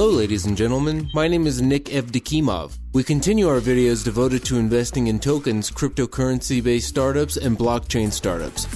Hello ladies and gentlemen, my name is Evdokimov. We continue our videos devoted to investing in tokens, cryptocurrency-based startups, and blockchain startups.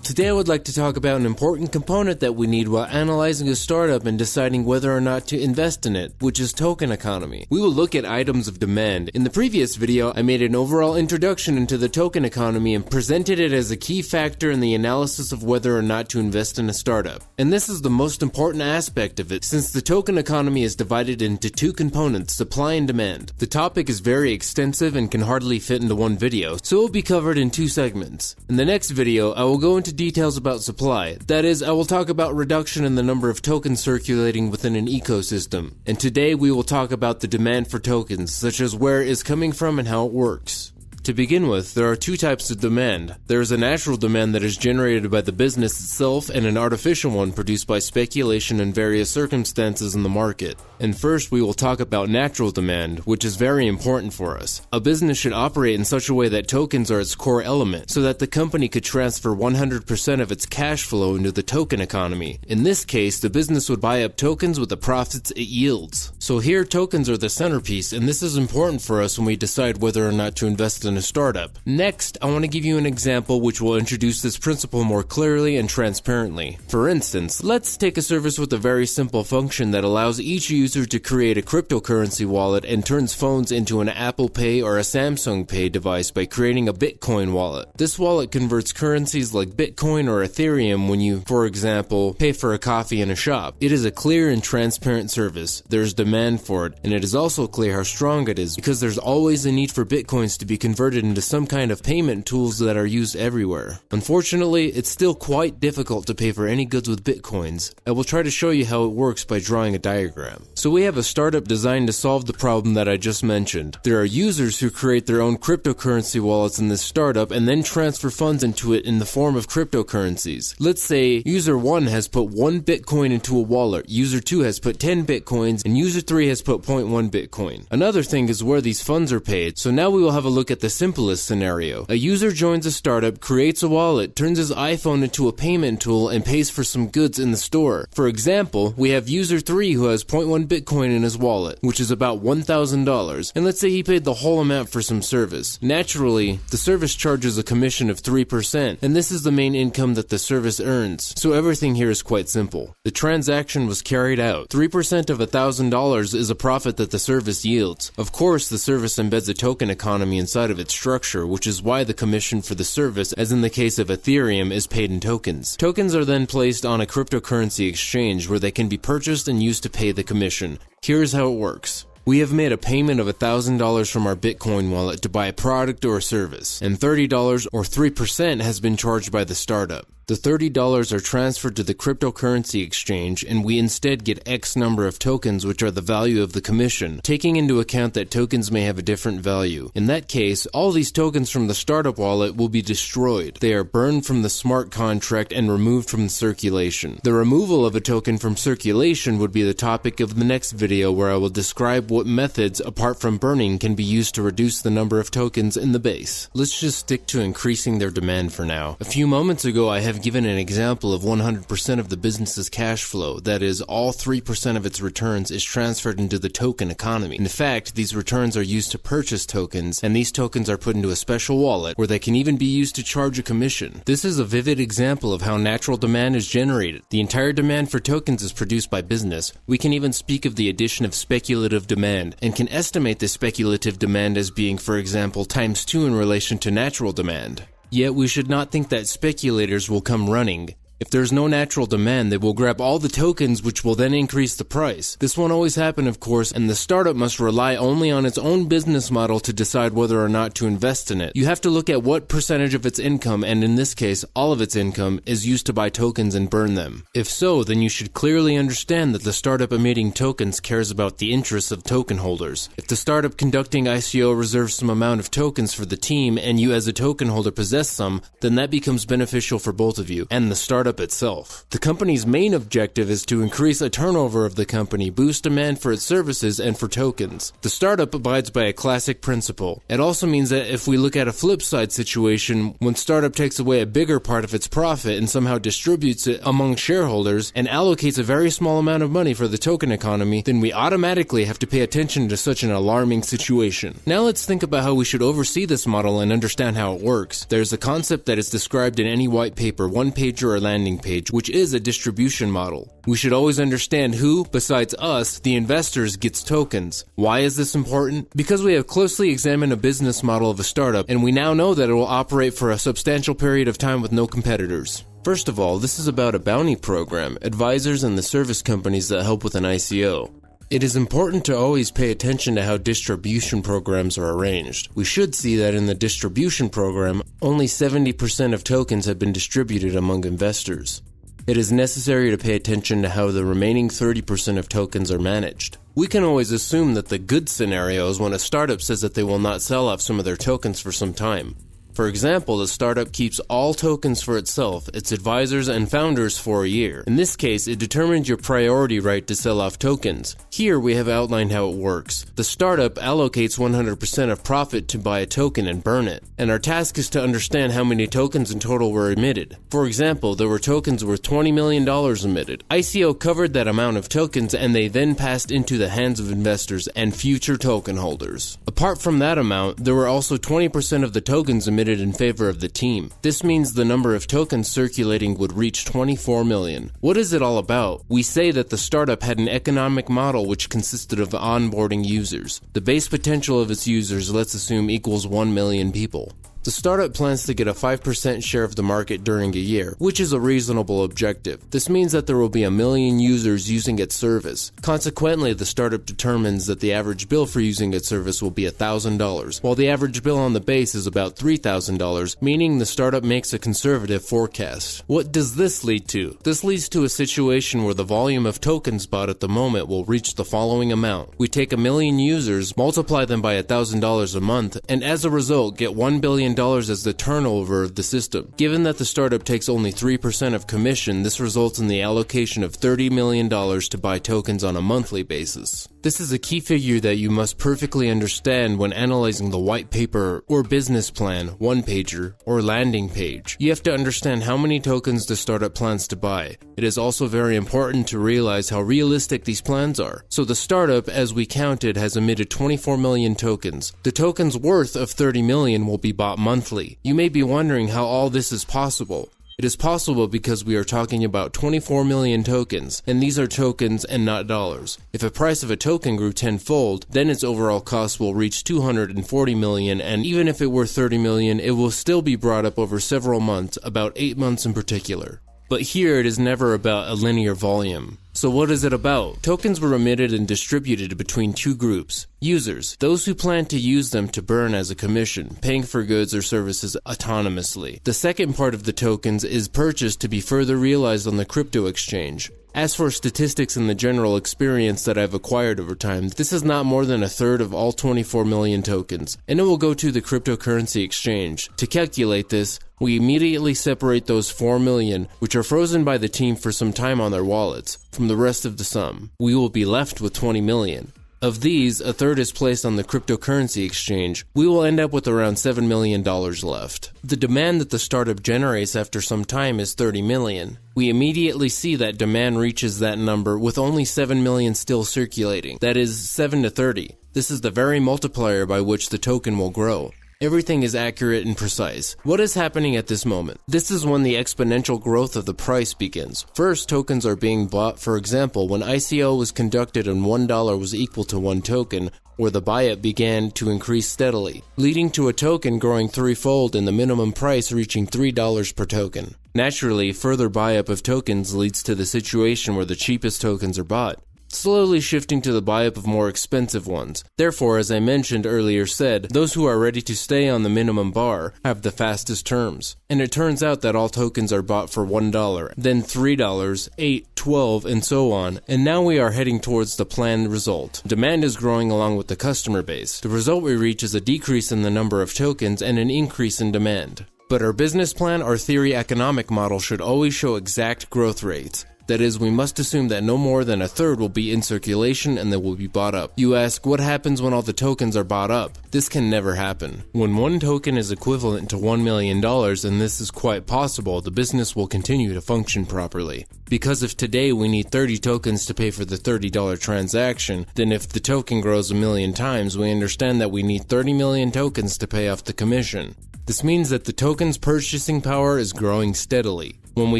Today I would like to talk about an important component that we need while analyzing a startup and deciding whether or not to invest in it, which is token economy. We will look at items of demand. In the previous video, I made an overall introduction into the token economy and presented it as a key factor in the analysis of whether or not to invest in a startup. And this is the most important aspect of it, since the token economy is divided into two components, supply and demand. The topic is very extensive and can hardly fit into one video, so it will be covered in two segments. In the next video, I will go into details about supply. That is, I will talk about reduction in the number of tokens circulating within an ecosystem. And today we will talk about the demand for tokens, such as where it is coming from and how it works. To begin with, there are two types of demand. There is a natural demand that is generated by the business itself and an artificial one produced by speculation and various circumstances in the market. And first, we will talk about natural demand, which is very important for us. A business should operate in such a way that tokens are its core element, so that the company could transfer 100% of its cash flow into the token economy. In this case, the business would buy up tokens with the profits it yields. So here, tokens are the centerpiece, and this is important for us when we decide whether or not to invest in a startup. Next, I want to give you an example which will introduce this principle more clearly and transparently. For instance, let's take a service with a very simple function that allows each user to create a cryptocurrency wallet and turns phones into an Apple Pay or a Samsung Pay device by creating a Bitcoin wallet. This wallet converts currencies like Bitcoin or Ethereum when you, for example, pay for a coffee in a shop. It is a clear and transparent service. There is demand for it, and it is also clear how strong it is because there's always a need for Bitcoins to be converted into some kind of payment tools that are used everywhere. Unfortunately, it's still quite difficult to pay for any goods with Bitcoins. I will try to show you how it works by drawing a diagram. So we have a startup designed to solve the problem that I just mentioned. There are users who create their own cryptocurrency wallets in this startup and then transfer funds into it in the form of cryptocurrencies. Let's say user 1 has put 1 Bitcoin into a wallet, user 2 has put 10 Bitcoins, and user 3 has put 0.1 Bitcoin. Another thing is where these funds are paid. So now we will have a look at the simplest scenario. A user joins a startup, creates a wallet, turns his iPhone into a payment tool, and pays for some goods in the store. For example, we have user 3 who has 0.1 Bitcoin in his wallet, which is about $1,000, and let's say he paid the whole amount for some service. Naturally, the service charges a commission of 3%, and this is the main income that the service earns, so everything here is quite simple. The transaction was carried out. 3% of $1,000 is a profit that the service yields. Of course, the service embeds a token economy inside of its structure, which is why the commission for the service, as in the case of Ethereum, is paid in tokens. Tokens are then placed on a cryptocurrency exchange where they can be purchased and used to pay the commission. Here's how it works. We have made a payment of $1,000 from our Bitcoin wallet to buy a product or a service, and $30 or 3% has been charged by the startup. The $30 are transferred to the cryptocurrency exchange, and we instead get X number of tokens, which are the value of the commission, taking into account that tokens may have a different value. In that case, all these tokens from the startup wallet will be destroyed. They are burned from the smart contract and removed from circulation. The removal of a token from circulation would be the topic of the next video, where I will describe what methods, apart from burning, can be used to reduce the number of tokens in the base. Let's just stick to increasing their demand for now. A few moments ago, I have given an example of 100% of the business's cash flow, that is, all 3% of its returns is transferred into the token economy. In fact, these returns are used to purchase tokens, and these tokens are put into a special wallet where they can even be used to charge a commission. This is a vivid example of how natural demand is generated. The entire demand for tokens is produced by business. We can even speak of the addition of speculative demand, and can estimate this speculative demand as being, for example, times 2 in relation to natural demand. Yet we should not think that speculators will come running. If there's no natural demand, they will grab all the tokens, which will then increase the price. This won't always happen, of course, and the startup must rely only on its own business model to decide whether or not to invest in it. You have to look at what percentage of its income, and in this case, all of its income, is used to buy tokens and burn them. If so, then you should clearly understand that the startup emitting tokens cares about the interests of token holders. If the startup conducting ICO reserves some amount of tokens for the team, and you as a token holder possess some, then that becomes beneficial for both of you, and the startup startup itself. The company's main objective is to increase a turnover of the company, boost demand for its services, and for tokens. The startup abides by a classic principle. It also means that if we look at a flip side situation, when startup takes away a bigger part of its profit and somehow distributes it among shareholders and allocates a very small amount of money for the token economy, then we automatically have to pay attention to such an alarming situation. Now let's think about how we should oversee this model and understand how it works. There's a concept that is described in any white paper, one-pager or landing page, which is a distribution model. We should always understand who, besides us, the investors, gets tokens. Why is this important? Because we have closely examined a business model of a startup, and we now know that it will operate for a substantial period of time with no competitors. First of all, this is about a bounty program, advisors, and the service companies that help with an ICO. It is important to always pay attention to how distribution programs are arranged. We should see that in the distribution program, only 70% of tokens have been distributed among investors. It is necessary to pay attention to how the remaining 30% of tokens are managed. We can always assume that the good scenario is when a startup says that they will not sell off some of their tokens for some time. For example, the startup keeps all tokens for itself, its advisors, and founders for a year. In this case, it determines your priority right to sell off tokens. Here we have outlined how it works. The startup allocates 100% of profit to buy a token and burn it, and our task is to understand how many tokens in total were emitted. For example, there were tokens worth $20 million emitted. ICO covered that amount of tokens, and they then passed into the hands of investors and future token holders. Apart from that amount, there were also 20% of the tokens emitted in favor of the team. This means the number of tokens circulating would reach 24 million. What is it all about? We say that the startup had an economic model which consisted of onboarding users. The base potential of its users, let's assume, equals 1 million people. The startup plans to get a 5% share of the market during a year, which is a reasonable objective. This means that there will be 1 million users using its service. Consequently, the startup determines that the average bill for using its service will be $1,000, while the average bill on the base is about $3,000, meaning the startup makes a conservative forecast. What does this lead to? This leads to a situation where the volume of tokens bought at the moment will reach the following amount. We take 1 million users, multiply them by $1,000 a month, and as a result get $1 billion as the turnover of the system. Given that the startup takes only 3% of commission, this results in the allocation of $30 million to buy tokens on a monthly basis. This is a key figure that you must perfectly understand when analyzing the white paper or business plan, one-pager, or landing page. You have to understand how many tokens the startup plans to buy. It is also very important to realize how realistic these plans are. So the startup, as we counted, has emitted 24 million tokens. The tokens worth of 30 million will be bought monthly. You may be wondering how all this is possible. It is possible because we are talking about 24 million tokens, and these are tokens and not dollars. If a price of a token grew tenfold, then its overall cost will reach 240 million, and even if it were 30 million, it will still be brought up over several months, about 8 months in particular. But here it is never about a linear volume. So what is it about? Tokens were emitted and distributed between two groups. Users, those who plan to use them to burn as a commission, paying for goods or services autonomously. The second part of the tokens is purchased to be further realized on the crypto exchange. As for statistics and the general experience that I've acquired over time, this is not more than a third of all 24 million tokens, and it will go to the cryptocurrency exchange. To calculate this, we immediately separate those 4 million, which are frozen by the team for some time on their wallets, from the rest of the sum. We will be left with 20 million. Of these, a third is placed on the cryptocurrency exchange. We will end up with around $7 million left. The demand that the startup generates after some time is 30 million. We immediately see that demand reaches that number with only 7 million still circulating. That is 7 to 30. This is the very multiplier by which the token will grow. Everything is accurate and precise. What is happening at this moment? This is when the exponential growth of the price begins. First, tokens are being bought. For example, when ICO was conducted and $1 was equal to 1 token, where the buy-up began to increase steadily, leading to a token growing threefold and the minimum price reaching $3 per token. Naturally, further buy-up of tokens leads to the situation where the cheapest tokens are bought, slowly shifting to the buy-up of more expensive ones. Therefore, as I mentioned earlier said, those who are ready to stay on the minimum bar have the fastest terms. And it turns out that all tokens are bought for $1, then $3, $8, $12, and so on, and now we are heading towards the planned result. Demand is growing along with the customer base. The result we reach is a decrease in the number of tokens and an increase in demand. But our business plan or theory economic model should always show exact growth rates. That is, we must assume that no more than a third will be in circulation and they will be bought up. You ask, what happens when all the tokens are bought up? This can never happen. When one token is equivalent to $1 million, and this is quite possible, the business will continue to function properly. Because if today we need 30 tokens to pay for the $30 transaction, then if the token grows 1 million times, we understand that we need 30 million tokens to pay off the commission. This means that the token's purchasing power is growing steadily. When we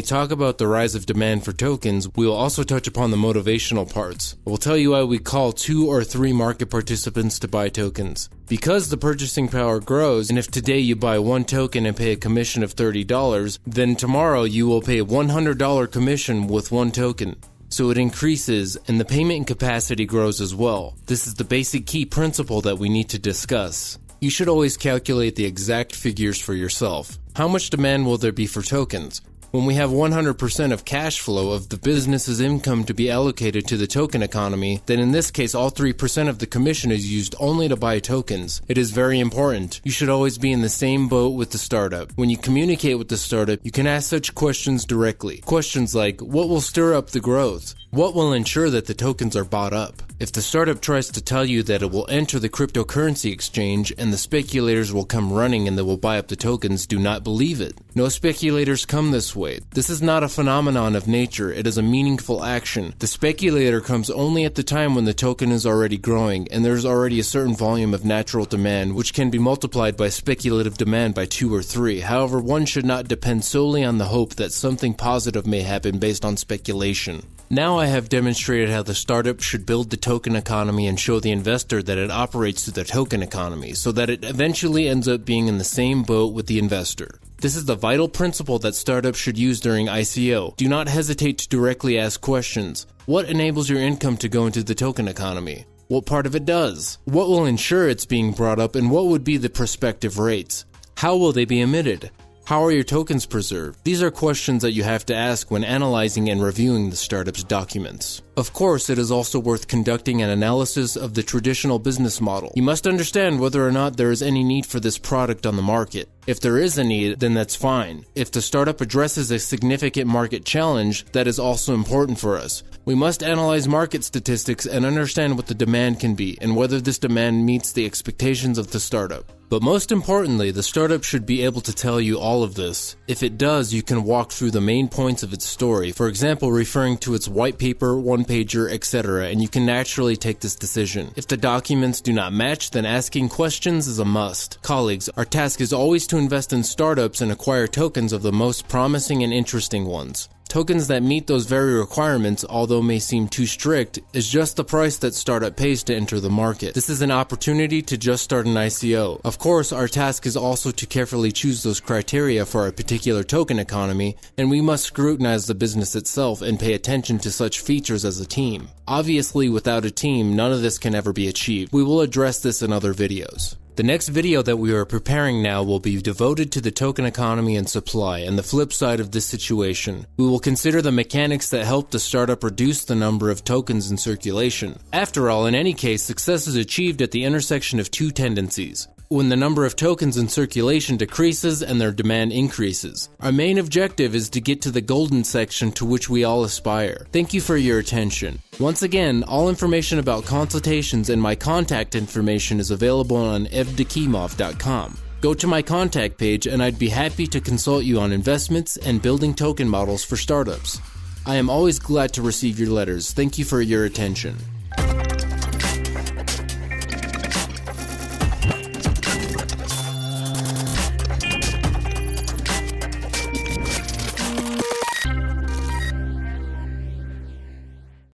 talk about the rise of demand for tokens, we will also touch upon the motivational parts. We'll tell you why we call 2 or 3 market participants to buy tokens. Because the purchasing power grows, and if today you buy 1 token and pay a commission of $30, then tomorrow you will pay a $100 commission with 1 token. So it increases, and the payment capacity grows as well. This is the basic key principle that we need to discuss. You should always calculate the exact figures for yourself. How much demand will there be for tokens? When we have 100% of cash flow of the business's income to be allocated to the token economy, then in this case all 3% of the commission is used only to buy tokens. It is very important. You should always be in the same boat with the startup. When you communicate with the startup, you can ask such questions directly. Questions like, what will stir up the growth? What will ensure that the tokens are bought up? If the startup tries to tell you that it will enter the cryptocurrency exchange and the speculators will come running and they will buy up the tokens, do not believe it. No speculators come this way. This is not a phenomenon of nature, it is a meaningful action. The speculator comes only at the time when the token is already growing and there is already a certain volume of natural demand which can be multiplied by speculative demand by 2 or 3. However, one should not depend solely on the hope that something positive may happen based on speculation. Now I have demonstrated how the startup should build the token economy and show the investor that it operates through the token economy so that it eventually ends up being in the same boat with the investor. This is the vital principle that startups should use during ICO. Do not hesitate to directly ask questions. What enables your income to go into the token economy? What part of it does? What will ensure it's being brought up, and what would be the prospective rates? How will they be emitted? How are your tokens preserved? These are questions that you have to ask when analyzing and reviewing the startup's documents. Of course, it is also worth conducting an analysis of the traditional business model. You must understand whether or not there is any need for this product on the market. If there is a need, then that's fine. If the startup addresses a significant market challenge, that is also important for us. We must analyze market statistics and understand what the demand can be and whether this demand meets the expectations of the startup. But most importantly, the startup should be able to tell you all of this. If it does, you can walk through the main points of its story, for example, referring to its white paper, one-pager, etc., and you can naturally take this decision. If the documents do not match, then asking questions is a must. Colleagues, our task is always to invest in startups and acquire tokens of the most promising and interesting ones. Tokens that meet those very requirements, although may seem too strict, is just the price that startup pays to enter the market. This is an opportunity to just start an ICO. Of course, our task is also to carefully choose those criteria for a particular token economy, and we must scrutinize the business itself and pay attention to such features as a team. Obviously, without a team, none of this can ever be achieved. We will address this in other videos. The next video that we are preparing now will be devoted to the token economy and supply and the flip side of this situation. We will consider the mechanics that help the startup reduce the number of tokens in circulation. After all, in any case, success is achieved at the intersection of 2 tendencies. When the number of tokens in circulation decreases and their demand increases. Our main objective is to get to the golden section to which we all aspire. Thank you for your attention. Once again, all information about consultations and my contact information is available on Evdokimov.com. Go to my contact page and I'd be happy to consult you on investments and building token models for startups. I am always glad to receive your letters. Thank you for your attention.